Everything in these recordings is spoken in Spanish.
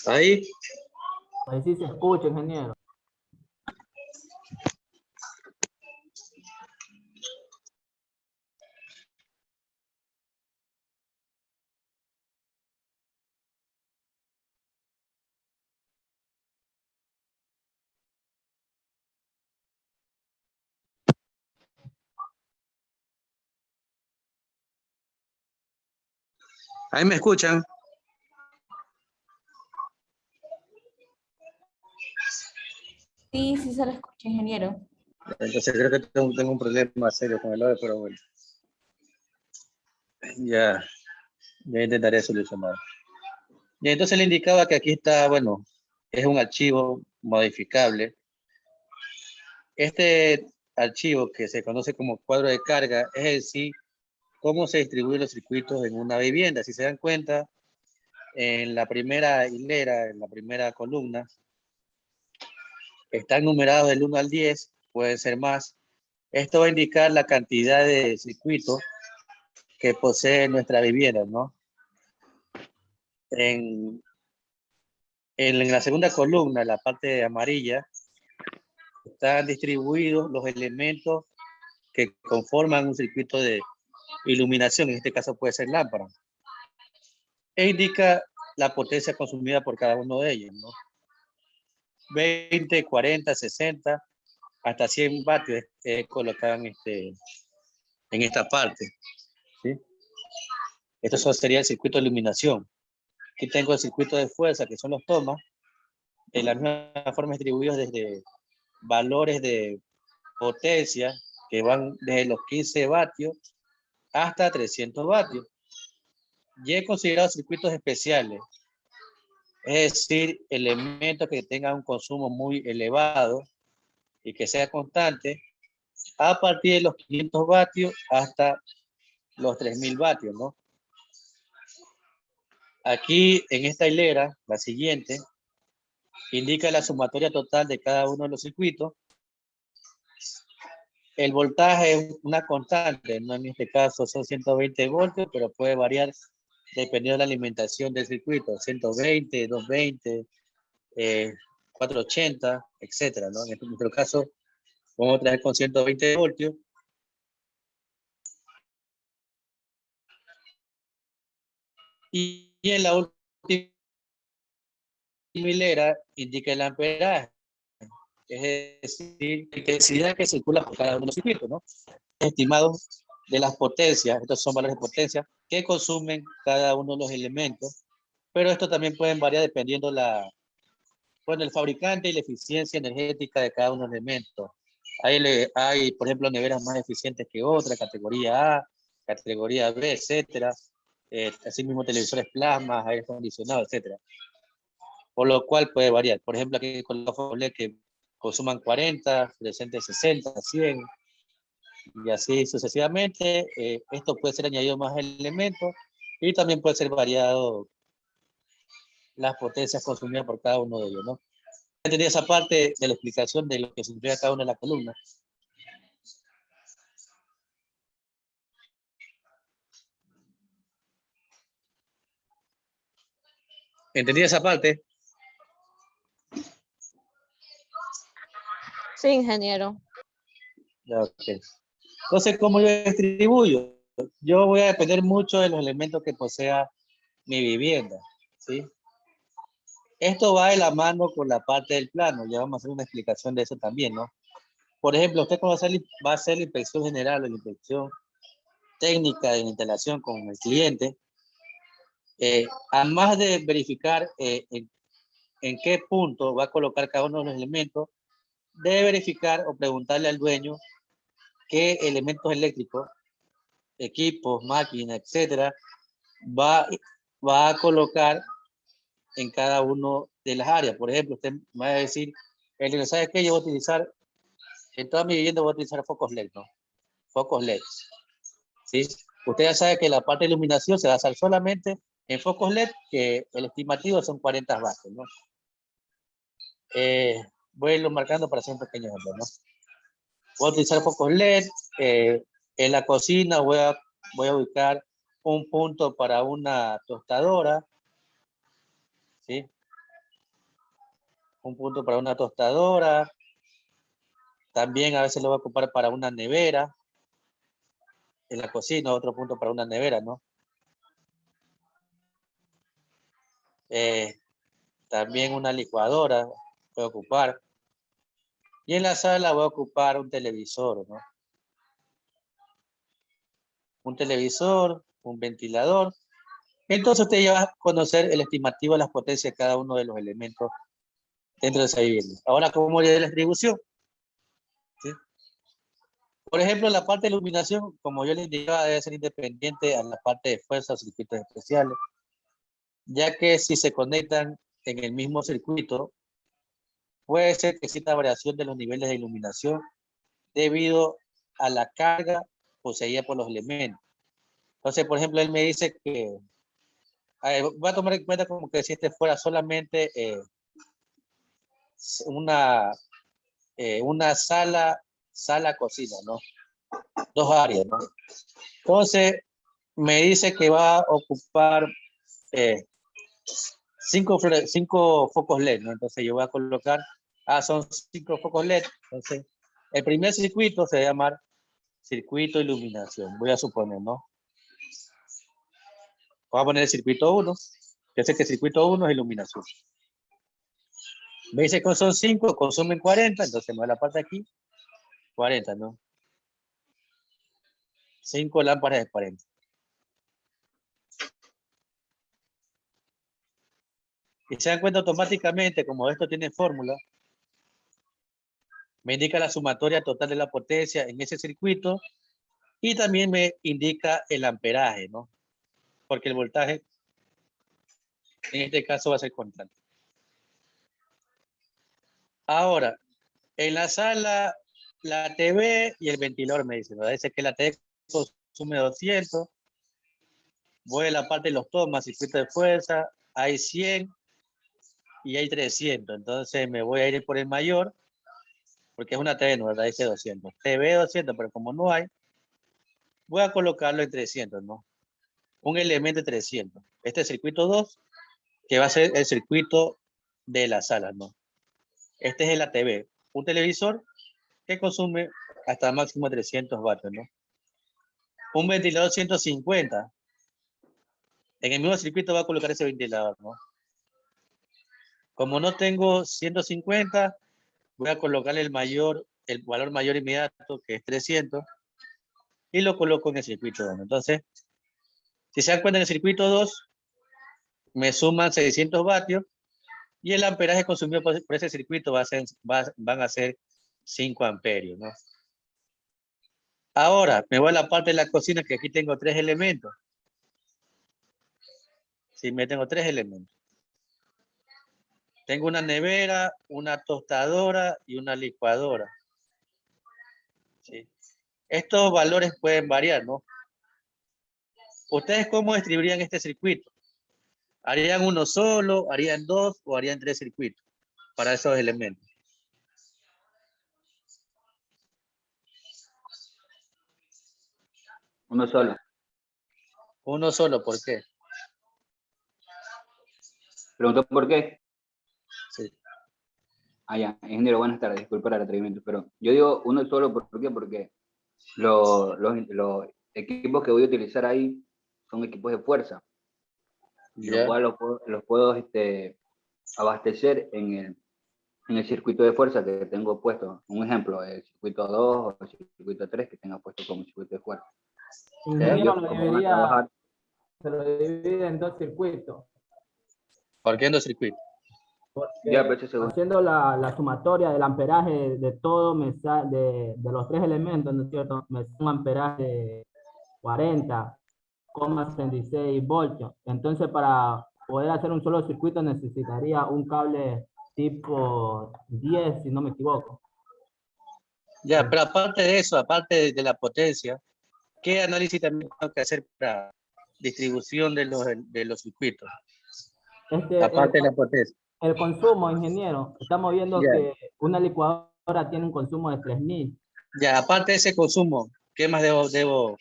Ahí. Ahí sí se escucha, ingeniero. Ahí me escuchan. Sí, sí se lo escucha, ingeniero. Entonces creo que tengo un problema serio con el audio, pero bueno. Ya intentaré solucionar. Y entonces le indicaba que aquí está, bueno, es un archivo modificable. Este archivo que se conoce como cuadro de carga es en sí cómo se distribuyen los circuitos en una vivienda. Si se dan cuenta, en la primera hilera, en la primera columna, están numerados del 1 al 10, pueden ser más. Esto va a indicar la cantidad de circuitos que posee nuestra vivienda, ¿no? En la segunda columna, la parte amarilla, están distribuidos los elementos que conforman un circuito de iluminación, en este caso puede ser lámpara. E indica la potencia consumida por cada uno de ellos, ¿no? 20, 40, 60, hasta 100 vatios colocaban en esta parte, ¿sí? Esto sería el circuito de iluminación. Aquí tengo el circuito de fuerza, que son los tomas, de la misma forma distribuidos desde valores de potencia, que van desde los 15 vatios hasta 300 vatios. Y he considerado circuitos especiales, es decir, elementos que tengan un consumo muy elevado y que sea constante, a partir de los 500 vatios hasta los 3000 vatios, ¿no? Aquí en esta hilera, la siguiente, indica la sumatoria total de cada uno de los circuitos. El voltaje es una constante, ¿no? En este caso son 120 voltios, pero puede variar dependiendo de la alimentación del circuito, 120, 220, 480, etcétera, ¿no? En nuestro caso, vamos a traer con 120 voltios. Y en la última hilera indica el amperaje, es decir, la intensidad que circula por cada uno de los circuitos, ¿no? Estimados de las potencias, estos son valores de potencia que consumen cada uno de los elementos, pero esto también pueden variar dependiendo el fabricante y la eficiencia energética de cada uno de los elementos. Hay, por ejemplo, neveras más eficientes que otras, categoría A, categoría B, etcétera. Asimismo, televisores plasma, aire acondicionado, etcétera. Por lo cual puede variar. Por ejemplo, aquí con los LED que consuman 40, fluorescentes 60, 100, y así sucesivamente. Esto puede ser añadido más elementos y también puede ser variado las potencias consumidas por cada uno de ellos, ¿no? Entendí esa parte de la explicación de lo que significa cada una de las columnas. ¿Entendí esa parte? Sí, ingeniero. Okay. Entonces, ¿cómo yo distribuyo? Yo voy a depender mucho de los elementos que posea mi vivienda, ¿sí? Esto va de la mano con la parte del plano. Ya vamos a hacer una explicación de eso también, ¿no? Por ejemplo, usted va a hacer la inspección general o la inspección técnica de la instalación con el cliente. Además de verificar en qué punto va a colocar cada uno de los elementos, debe verificar o preguntarle al dueño qué elementos eléctricos, equipos, máquinas, etcétera, va a colocar en cada uno de las áreas. Por ejemplo, usted me va a decir, ¿sabe qué? Yo voy a utilizar, en toda mi vivienda voy a utilizar focos LED, ¿no? Focos LED, ¿sí? Usted ya sabe que la parte de iluminación se va a hacer solamente en focos LED, que el estimativo son 40 vatios, ¿no? Voy a irlo marcando para hacer un pequeño ejemplo, ¿no? Voy a utilizar focos LED, en la cocina voy a voy a ubicar un punto para una tostadora, ¿sí? Un punto para una tostadora. También a veces lo voy a ocupar para una nevera. En la cocina, otro punto para una nevera, ¿no? También una licuadora voy a ocupar. Y en la sala voy a ocupar un televisor, ¿no? Un televisor, un ventilador. Entonces usted ya va a conocer el estimativo de las potencias de cada uno de los elementos dentro de esa vivienda. Ahora, ¿cómo haría la distribución? ¿Sí? Por ejemplo, la parte de iluminación, como yo le indicaba, debe ser independiente a la parte de fuerza o circuitos especiales, ya que si se conectan en el mismo circuito, puede ser que exista variación de los niveles de iluminación debido a la carga poseída por los elementos. Entonces, por ejemplo, él me dice que, voy a tomar en cuenta como que si este fuera solamente una, una sala cocina, ¿no? Dos áreas, ¿no? Entonces, me dice que va a ocupar cinco focos LED, ¿no? Entonces yo voy a colocar, son 5 focos LED. Entonces, el primer circuito se va a llamar circuito de iluminación, voy a suponer, ¿no? Voy a poner el circuito 1, yo sé que el circuito 1 es iluminación. Me dice que son 5, consumen 40, entonces me voy a la parte de aquí, 40, ¿no? 5 lámparas de 40. Y se dan cuenta automáticamente, como esto tiene fórmula, me indica la sumatoria total de la potencia en ese circuito y también me indica el amperaje, ¿no? Porque el voltaje en este caso va a ser constante. Ahora, en la sala, la TV y el ventilador me dicen, ¿no? Dice que la TV consume 200, voy a la parte de los tomas, circuito de fuerza, hay 100 y hay 300, entonces me voy a ir por el mayor, porque es una TV, ¿no? ¿Verdad? Dice 200. TV 200, pero como no hay, voy a colocarlo en 300, ¿no? Un elemento de 300. Este circuito 2, que va a ser el circuito de la sala, ¿no? Este es el ATV, un televisor que consume hasta máximo 300 vatios, ¿no? Un ventilador 150. En el mismo circuito va a colocar ese ventilador, ¿no? Como no tengo 150, voy a colocarle el valor mayor inmediato, que es 300, y lo coloco en el circuito 2. Entonces, si se dan cuenta, en el circuito 2 me suman 600 vatios y el amperaje consumido por ese circuito van a ser 5 amperios, ¿no? Ahora, me voy a la parte de la cocina, que aquí tengo 3 elementos. Sí, me tengo 3 elementos. Tengo una nevera, una tostadora y una licuadora. ¿Sí? Estos valores pueden variar, ¿no? ¿Ustedes cómo distribuirían este circuito? ¿Harían uno solo, harían 2 o harían 3 circuitos para esos elementos? Uno solo. Uno solo, ¿por qué? Preguntó por qué. Sí. Ya, ingeniero, buenas tardes, disculpa el atrevimiento, pero yo digo uno solo, ¿por qué? Porque los equipos que voy a utilizar ahí son equipos de fuerza, los Ya. cuales los puedo abastecer en el circuito de fuerza que tengo puesto. Un ejemplo, el circuito 2 o el circuito 3 que tenga puesto como circuito de fuerza. Ingeniero Ellos van a trabajar. se lo divide en dos circuitos. ¿Por qué en dos circuitos? Ya, Porque pero haciendo la sumatoria del amperaje de todo, de los tres elementos, ¿no es cierto? Me da un amperaje de 40,66 voltios. Entonces, para poder hacer un solo circuito necesitaría un cable tipo 10, si no me equivoco. Ya, pero aparte de eso, aparte de la potencia, ¿qué análisis también tengo que hacer para distribución de los circuitos? Aparte de la potencia. El consumo, ingeniero, estamos viendo Ya, que una licuadora tiene un consumo de 3000. ya, aparte de ese consumo, ¿qué más debo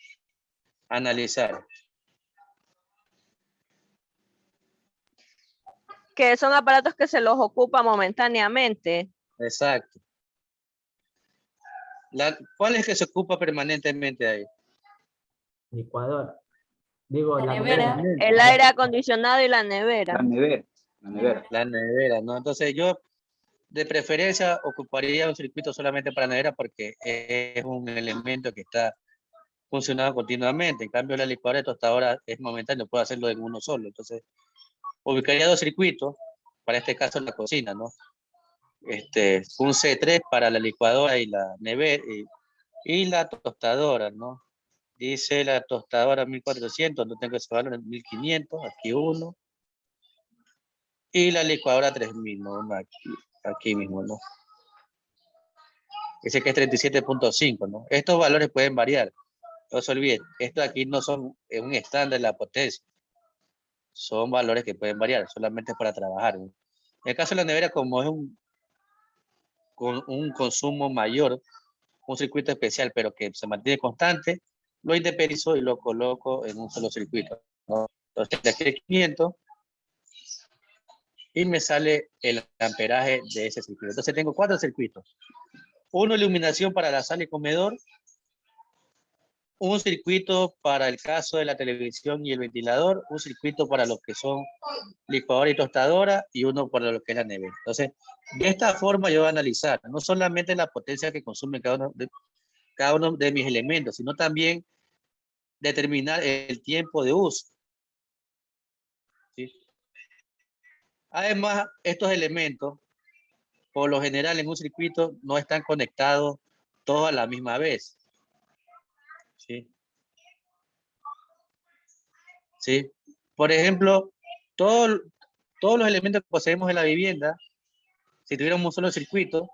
analizar. Que son aparatos que se los ocupa momentáneamente. Exacto. ¿Cuál es que se ocupa permanentemente ahí? Licuadora. Digo, La la nevera. nevera. El aire acondicionado y la nevera. La nevera. La nevera. La nevera, ¿no? Entonces yo de preferencia ocuparía un circuito solamente para nevera porque es un elemento que está funcionando continuamente. En cambio, la licuadora de tostadora es momentáneo, puedo hacerlo en uno solo. Entonces, ubicaría 2 circuitos, para este caso en la cocina, ¿no? Un C3 para la licuadora y la nevera y la tostadora, ¿no? Dice la tostadora 1400, no tengo ese valor en 1500, aquí uno. Y la licuadora 3000, ¿no? Aquí mismo, ¿no? Dice que es 37.5, ¿no? Estos valores pueden variar. No se olviden, estos aquí no son un estándar de la potencia. Son valores que pueden variar, solamente para trabajar, ¿no? En el caso de la nevera, como es con un consumo mayor, un circuito especial, pero que se mantiene constante, lo independerizo y lo coloco en un solo circuito, ¿no? Entonces, de aquí 500 y me sale el amperaje de ese circuito. Entonces, tengo 4 circuitos. Uno, iluminación para la sala y comedor. Un circuito para el caso de la televisión y el ventilador. Un circuito para los que son licuadora y tostadora. Y uno para lo que es la nevera. Entonces, de esta forma yo voy a analizar no solamente la potencia que consume cada uno de mis elementos, sino también determinar el tiempo de uso. ¿Sí? Además, estos elementos, por lo general en un circuito, no están conectados todos a la misma vez. ¿Sí? ¿Sí? Por ejemplo, todos los elementos que poseemos en la vivienda, si tuviéramos un solo circuito,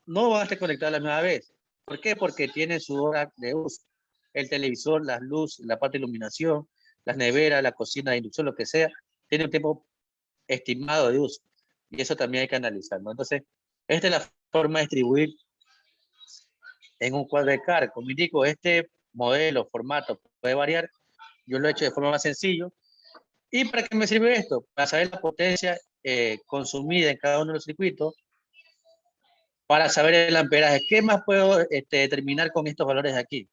no van a estar conectados a la misma vez. ¿Por qué? Porque tienen su hora de uso. El televisor, las luces, la parte de iluminación, las neveras, la cocina de inducción, lo que sea, tiene un tiempo estimado de uso. Y eso también hay que analizar, ¿no? Entonces, esta es la forma de distribuir en un cuadro de carga. Como indico, este modelo, formato puede variar. Yo lo he hecho de forma más sencilla. ¿Y para qué me sirve esto? Para saber la potencia consumida en cada uno de los circuitos, para saber el amperaje. ¿Qué más puedo determinar con estos valores de aquí?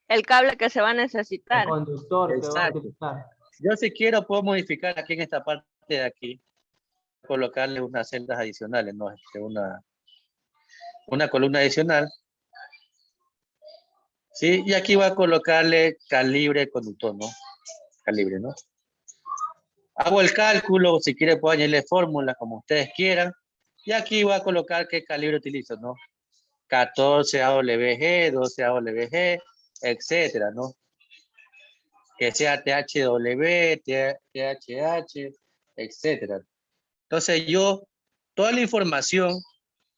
El cable que se va a El necesitar. conductor que va a Exacto. utilizar. Yo si quiero puedo modificar aquí en esta parte de aquí, colocarle unas celdas adicionales, ¿no? Una columna adicional. ¿Sí? Y aquí voy a colocarle calibre conductor, ¿no? Calibre, ¿no? Hago el cálculo, si quiere puedo añadirle fórmulas como ustedes quieran. Y aquí voy a colocar qué calibre utilizo, ¿no? 14 AWG, 12 AWG, etcétera, ¿no? Que sea THW, THH, etcétera. Entonces yo, toda la información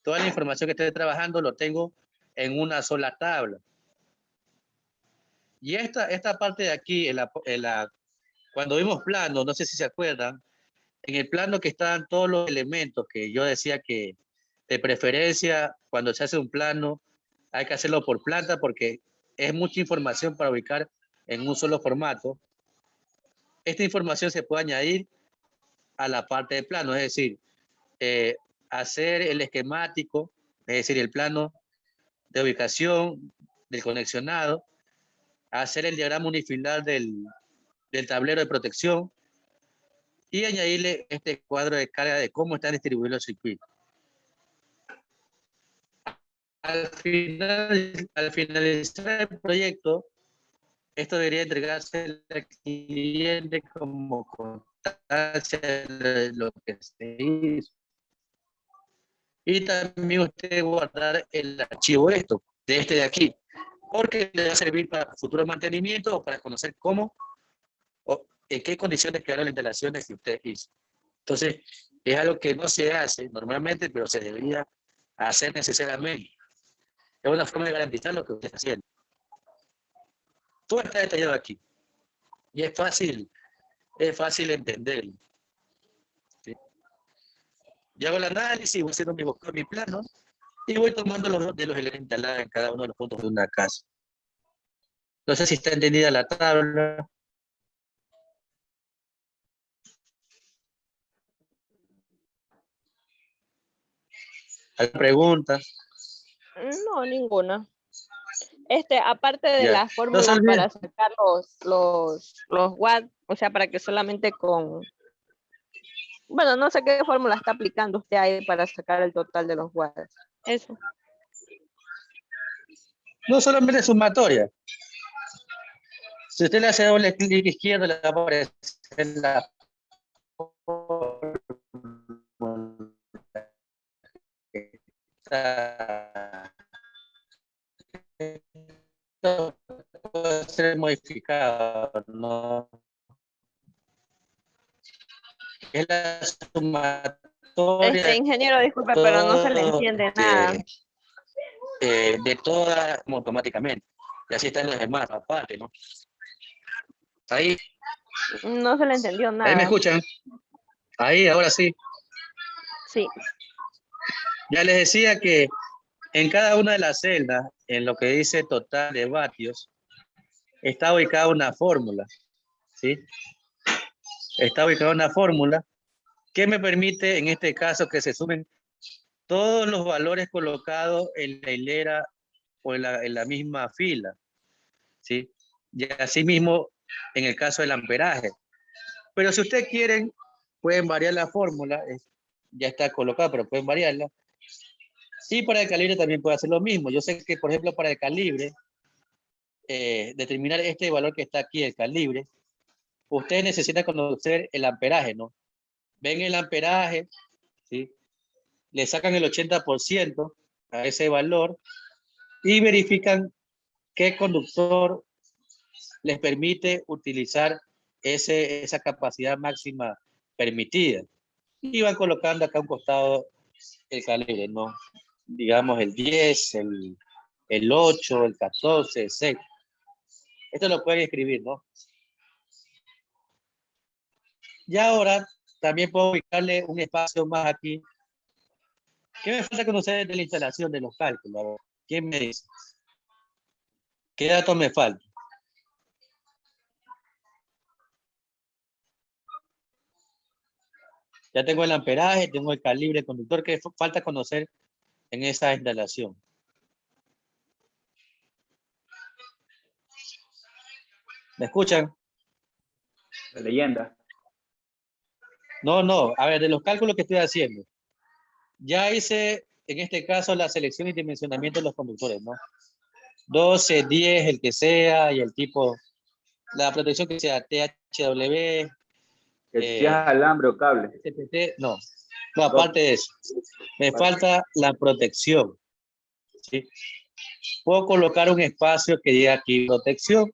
que estoy trabajando lo tengo en una sola tabla. Y esta parte de aquí, cuando vimos plano, no sé si se acuerdan, en el plano que estaban todos los elementos que yo decía que de preferencia cuando se hace un plano hay que hacerlo por planta porque es mucha información para ubicar en un solo formato. Esta información se puede añadir a la parte de plano, es decir, hacer el esquemático, es decir, el plano de ubicación del conexionado, hacer el diagrama unifilar del tablero de protección y añadirle este cuadro de carga de cómo están distribuidos los circuitos. Al finalizar el proyecto, esto debería entregarse al cliente como constancia de lo que se hizo. Y también usted guardar el archivo de este de aquí, porque le va a servir para futuro mantenimiento o para conocer cómo o en qué condiciones quedaron las instalaciones que usted hizo. Entonces, es algo que no se hace normalmente, pero se debería hacer necesariamente. Es una forma de garantizar lo que usted está haciendo. Todo está detallado aquí. Y es fácil entenderlo. ¿Sí? Yo hago el análisis, voy haciendo mi plano, Y voy tomando los de los elementos instalados en cada uno de los puntos de una casa. No sé si está entendida la tabla. ¿Alguna pregunta? No, ninguna. Aparte de Ya. las No se fórmulas olviden. para sacar los watts, o sea, para que solamente con, bueno, no sé qué fórmula está aplicando usted ahí para sacar el total de los watts. Eso. No solamente sumatoria. Si usted le hace doble clic izquierdo, le va a aparecer la fórmula que está- Esto puede ser modificado, ¿no? Es la sumatoria Ingeniero, disculpe, pero no se le todo, entiende nada. de todas automáticamente. Y así están los demás, aparte, ¿no? Ahí, No se le entendió ahí me nada. escuchan. Ahí, ahora sí. Sí. Ya les decía que en cada una de las celdas, en lo que dice total de vatios, está ubicada una fórmula, ¿sí? Está ubicada una fórmula que me permite, en este caso, que se sumen todos los valores colocados en la hilera o en la misma fila, ¿sí? Y asimismo, en el caso del amperaje. Pero si ustedes quieren, pueden variar la fórmula, ya está colocada, pero pueden variarla. Y para el calibre también puede hacer lo mismo. Yo sé que, por ejemplo, para el calibre, determinar este valor que está aquí, el calibre, ustedes necesitan conocer el amperaje, ¿no? Ven el amperaje, ¿sí? Le sacan el 80% a ese valor y verifican qué conductor les permite utilizar esa capacidad máxima permitida. Y van colocando acá a un costado el calibre, ¿no? Digamos el 10, el 8, el 14, el 6. Esto lo pueden escribir, ¿no? Y ahora también puedo ubicarle un espacio más aquí. ¿Qué me falta conocer de la instalación de los cálculos? ¿Quién me dice? ¿Qué datos me faltan? Ya tengo el amperaje, tengo el calibre, el conductor. ¿Qué falta conocer en esa instalación? ¿Me escuchan? La leyenda. No, no. A ver, de los cálculos que estoy haciendo. Ya hice, en este caso, la selección y dimensionamiento de los conductores, ¿no? 12, 10, el que sea, y el tipo, la protección que sea THW, Que si es alambre o cable. SPT, no. No, aparte de eso, me falta la protección, ¿sí? Puedo colocar un espacio que diga aquí protección.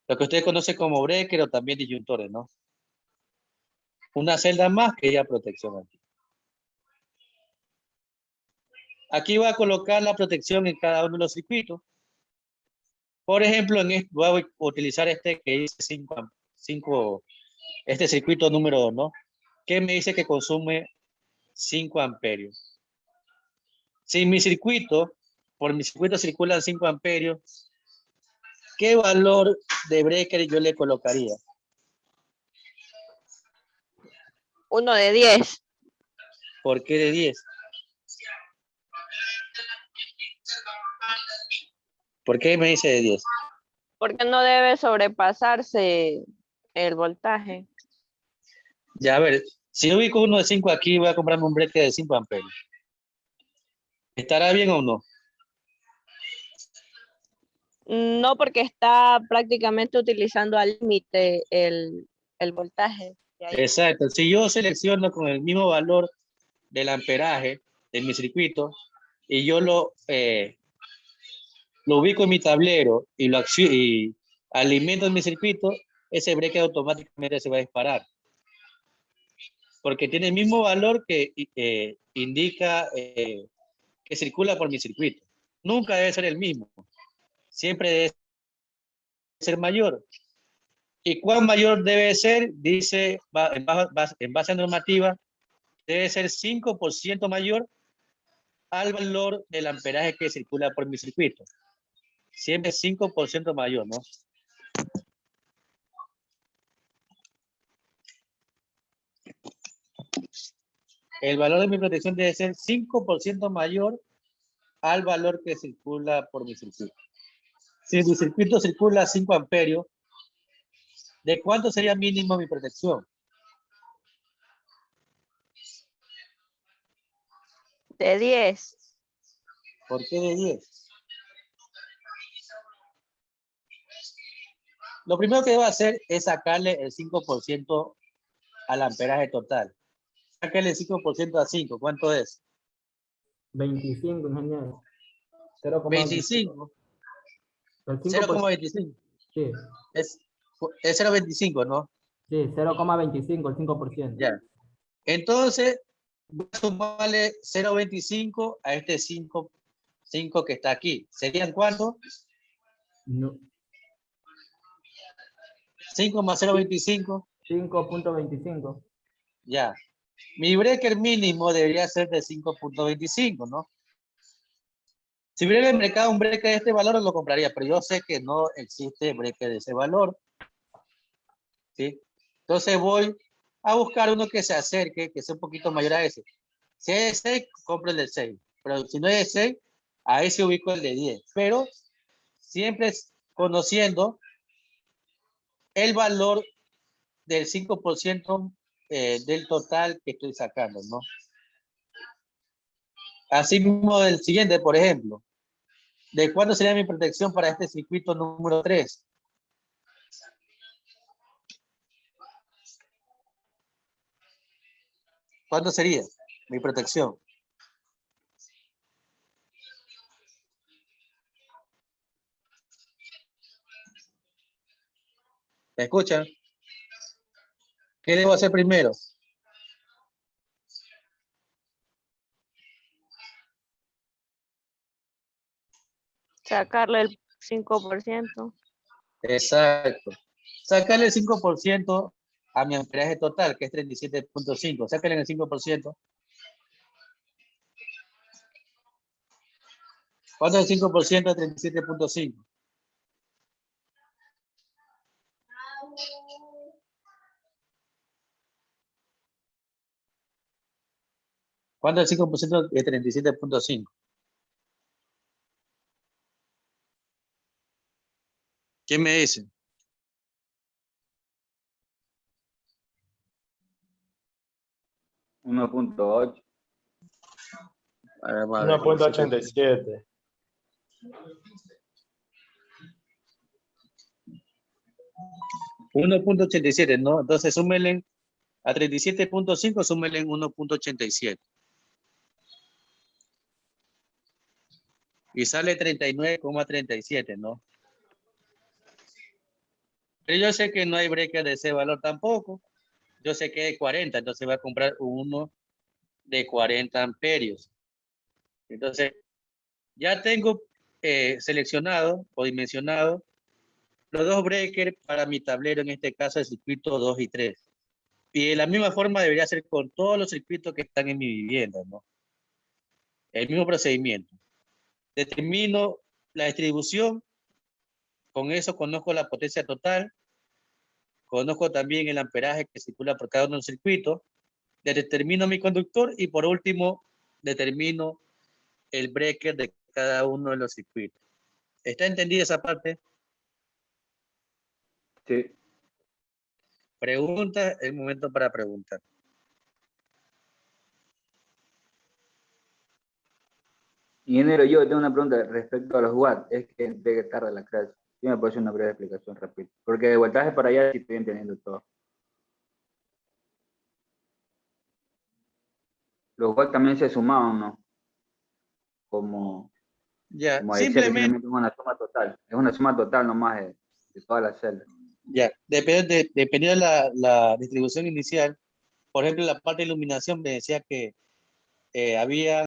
Lo que ustedes conocen como breaker o también disyuntores, ¿no? Una celda más que ya protección aquí. Aquí voy a colocar la protección en cada uno de los circuitos. Por ejemplo, voy a utilizar este que dice 5, este circuito número 2, ¿no? Que me dice que consume 5 amperios. Si por mi circuito circulan 5 amperios, ¿qué valor de breaker yo le colocaría? 1 de 10. ¿Por qué de 10? ¿Por qué me dice de 10? Porque no debe sobrepasarse el voltaje. Ya, a ver, si yo ubico uno de 5 aquí, voy a comprarme un breaker de 5 amperios. ¿Estará bien o no? No, porque está prácticamente utilizando al límite el voltaje. De ahí. Exacto. Si yo selecciono con el mismo valor del amperaje de mi circuito y yo lo ubico en mi tablero y alimento en mi circuito, ese breaker automáticamente se va a disparar. Porque tiene el mismo valor que indica que circula por mi circuito. Nunca debe ser el mismo. Siempre debe ser mayor. ¿Y cuán mayor debe ser? Dice, en base a normativa, debe ser 5% mayor al valor del amperaje que circula por mi circuito. Siempre 5% mayor, ¿no? El valor de mi protección debe ser 5% mayor al valor que circula por mi circuito. Si mi circuito circula 5 amperios, ¿de cuánto sería mínimo mi protección? De 10. ¿Por qué de 10? Lo primero que debo hacer es sacarle el 5% al amperaje total. Sáquenle el 5% a 5. ¿Cuánto es? 25, ingeniero. 0,25. 25. El 5%, 0,25. sí, Es 0,25, ¿no? sí, 0,25, el 5%. Ya. Entonces, voy a sumarle 0,25 a este 5 que está aquí. ¿Serían cuánto? No, 5 más 0,25. 5.25. Ya. Mi breaker mínimo debería ser de 5.25, ¿no? Si hubiera en el mercado un breaker de este valor, lo compraría, pero yo sé que no existe breaker de ese valor. ¿Sí? Entonces voy a buscar uno que se acerque, que sea un poquito mayor a ese. Si es de 6, compro el de 6. Pero si no es de 6, a ese ubico el de 10. Pero siempre conociendo el valor del 5% del total que estoy sacando, ¿no? Así mismo el siguiente, por ejemplo. ¿De cuándo sería mi protección para este circuito número 3? ¿Cuándo sería mi protección? ¿Me escuchan? ¿Qué debo hacer primero? Sacarle el 5%. Exacto. Sacarle el 5% a mi amperaje total, que es 37.5. Sácale el 5%. ¿Cuánto es el 5% de 37.5? ¿Cuánto es el 5% de 37.5? ¿Quién me dice? $1.8. A ver, vamos a ver. 1.87. 1.87, ¿no? Entonces súmenle a 37.5, súmenle 1.87. Y sale 39,37, ¿no? Pero yo sé que no hay breaker de ese valor tampoco. Yo sé que es 40, entonces voy a comprar uno de 40 amperios. Entonces, ya tengo seleccionado o dimensionado los dos breakers para mi tablero, en este caso el circuito 2 y 3. Y de la misma forma debería ser con todos los circuitos que están en mi vivienda, ¿no? El mismo procedimiento. Determino la distribución, con eso conozco la potencia total, conozco también el amperaje que circula por cada uno de los circuitos, determino mi conductor y por último determino el breaker de cada uno de los circuitos. ¿Está entendida esa parte? Sí. Pregunta, es el momento para preguntar. Ingeniero, yo tengo una pregunta respecto a los watts. Es que llegué tarde a la clase. Sí me puede hacer una breve explicación rápida. Porque de voltaje para allá sí estoy entendiendo todo. Los watts también se sumaban, ¿no? Como Ya, decía, que simplemente, finalmente es una suma total. Es una suma total nomás de todas las celdas. ya, dependiendo de la distribución inicial, por ejemplo, la parte de iluminación me decía que había